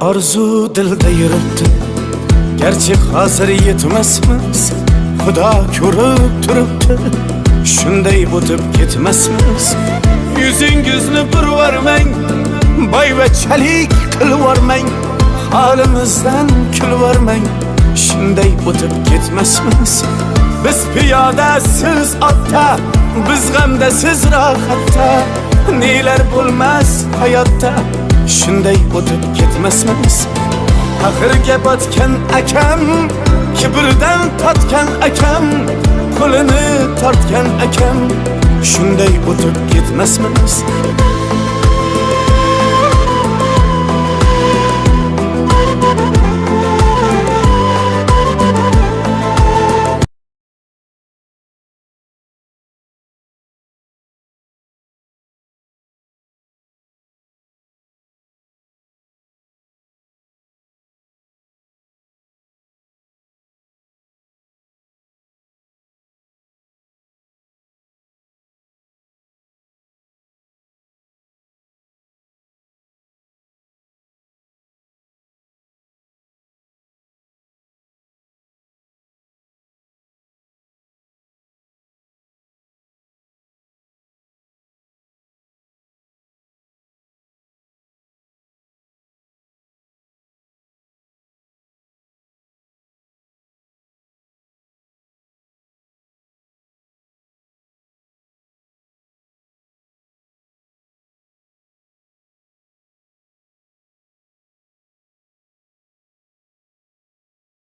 Arzu dilda yuribdi, gerçi hazır yetmesmiz. Xudo ko'rib turibdi, shunday o'tib ketmasmiz. Yuzingizni burvarmang, boyvachalik qilvormang, holimizdan kulvormang, shunday o'tib ketmasmiz. Biz piyoda, siz otda, biz g'amda, siz rohatda, nelar bo'lmas hayotda, shunday o'tib ketmasmiz. Axirga botgan akam, kibrdan totgan akam, qo'lini tortgan akam, shunday o'tib ketmasmiz.